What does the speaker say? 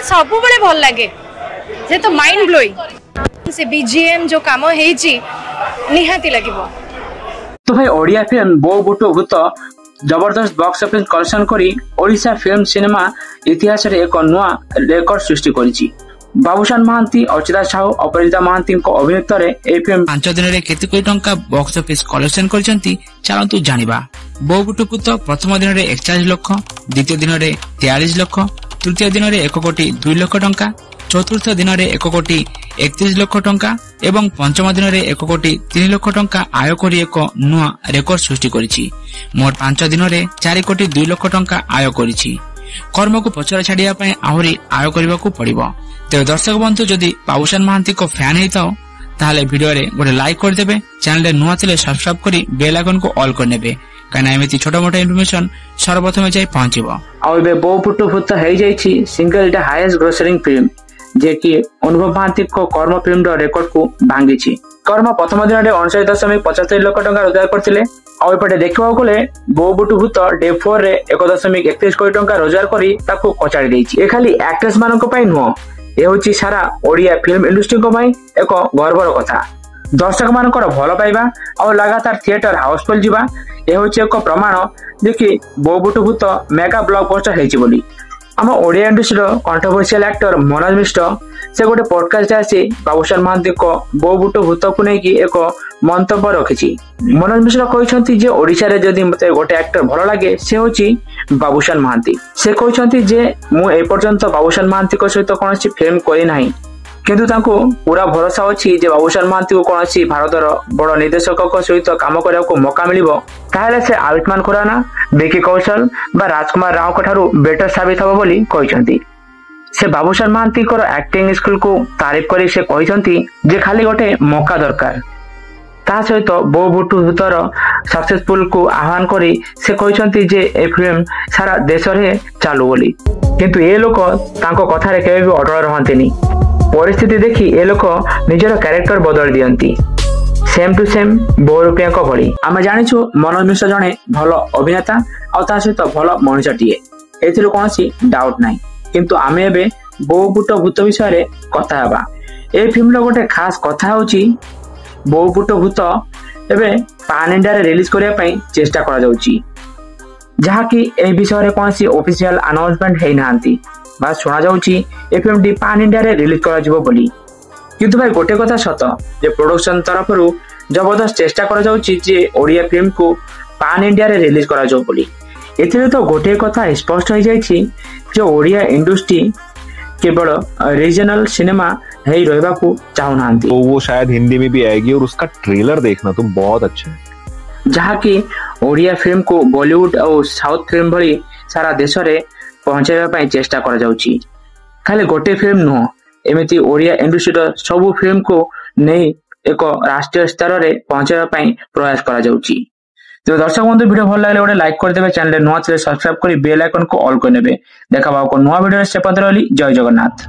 सब बड़े भल लगे जे तो माइंड ब्लोइंग से बीजीएम जो काम हेची निहाती लगिबो। तो भाई ओडिया फिल्म बो बुटो भूत जबरदस्त बॉक्स ऑफिस कलेक्शन करी ओडिशा फिल्म सिनेमा इतिहास रे एक नुआ रेकर्ड सृष्टि करिछि। बाबूशान महांती अर्चिता साहू अपराजिता महांती अभिनीत ए फिल्म 5 दिन रे केते कोटी टंका बॉक्स ऑफिस कलेक्शन करछंती चलंतु जानिबा। बो बुटो भूत प्रथम दिन रे 41 लाख, द्वितीय दिन रे 43 लाख, तृतीय दिन रे 1 कोटी 2 लाख टंका, चतुर्थ दिन रे 1 कोटी 31 लाख टंका एवं पंचम दिन रे 1 कोटी 3 लाख टंका आय करी एक नुआ रेकर्ड सृष्टि करिछि। मोट 5 दिन रे 4 कोटी 2 लाख टंका आय करिछि। कर्म को पछरा छाडिया पय आहुरी आय करबाकू पड़िबो। तो दर्शक बंधु जदि बाबूशान महांती को फैन हेताओ ताहले वीडियो रे गोटे लाइक कर देबे, चैनल रे नुआ थिले सब्सक्राइब करी बेल आइकन को ऑल कर नेबे काना एमिति छोटा मोटा इन्फॉर्मेशन सर्वप्रथम जाई पहुंचीबो। आ एबे बो बुटो भूत हे जाईछि सिंगल डे हाईएस्ट ग्रोसरिंग फिल्म जे कि अनुभव महांती को कर्म फिल्म रो रेकॉर्ड को भांगिछि। कर्म प्रथम दिन रे 59.75 लाख टंका रोजगार करथिले। आ एपटे देखिबा गले बो बुटो भूत डे 4 रे 1.31 कोटी टंका रोजगार करी ताको कचाड़ी देछि। ए खाली एक्ट्रेस मानक पई नुह, ए होछि सारा ओडिया फिल्म इंडस्ट्री को पई एक गर्वर कथा। दर्शक मानकर भल पाइबा और लगातार थिएटर हाउसफुल जीवा ए होछि एक प्रमाण जे कि बो बुटो भूत मेगा ब्लॉकबस्टर हेछि बोली। आम Odia industry controversial actor Manoj Mishra से गोटे पॉडकास्ट आसी बाबूशान महांती को बो बुटो भूत को लेकिन एक मंतव्य रखिछि। मनोज मिश्र कहते जे ओडिशा रे जदि मते गोटे एक्टर भल लगे से होछि बाबूशान महांती। से कहते जे मु ए पर्यंत बाबूशान महांती को सहित कोनोसी फिल्म करि नाही, किंतु तांको पूरा भरोसा अछि जे बाबूशान महांती को कोनोसी भारतर बड़ निर्देशक को सहित काम करिया को मौका मिलिबो ताहेले से आयुष्मान खुराना, विकी कौशल बा राजकुमार राव को ठारू बेटर साबित हबो बोली कहछंती। से बाबूशान महांती को एक्टिंग स्किल को तारीफ करी से कहछंती जे खाली गोटे मौका दरकार। ता सहित बो बुटो भूतर सक्सेसफुल को आह्वान करी से कहछंती जे ए फिल्म सारा देश रे चालू बोली। किंतु ए लोक तांको कथा रे केबे भी अटल रहंतिनी। परिस्थिति देखि ए लोक निजर कैरेक्टर बदल दियंती सेम टू सेम बो रुपिया को भली। आमे जानिछु मनोज मिश्र जने भल अभिनेता और ता सहित भल मनुष्यटिए, एथिरो कोनोसी डाउट नाही। किंतु आमे एबे बो बुटो भूत विषय रे कथा हेबा। ए फिल्म रो गोटे खास कथा होची बो बुटो भूत एबे पान इंडिया रे रिलीज करिया पई चेष्टा करा जाउची, जहा कि ए विषय रे कोनोसी ऑफिशियल अनाउंसमेंट हेइ नांती। बस सुना जाउची ए फिल्म डी पान इंडिया रे रिलीज करा जिवो बोली। किंतु भाई गोटे कथा सत जे प्रोडक्शन तरफ रु जबरदस्त चेष्टा करा जाउची जे ओडिया फिल्म को पान इंडिया रे रिलीज करा जाउ बोली। एथिरे तो गोटे कथा स्पष्ट हो जाइछि जे ओडिया इंडस्ट्री केवल रीजनल सिनेमा हेइ रहबा को चाहू नांती। तो वो शायद हिंदी में भी आएगी और उसका ट्रेलर देखना तो बहुत अच्छा है, जहा कि ओडिया फिल्म को बॉलीवुड और साउथ फिल्म भली सारा देश रे पहुंचाइबा पई चेष्टा करा जाउची। खाली गोटे फिल्म नुह, एमिति ओडिया इंडस्ट्री सबु फिल्म को नहीं एक राष्ट्रीय स्तर रे पहुंचाइबा पई प्रयास करा जाउची। तो दर्शक बंधु वीडियो भल लागले गोटे लाइक कर देबे, चैनल रे नुआ थिले सब्सक्राइब करी बेल आइकन को ऑल कर नेबे। देखा बाबू को नुआ वीडियो से पत्र रहली। जय जगन्नाथ।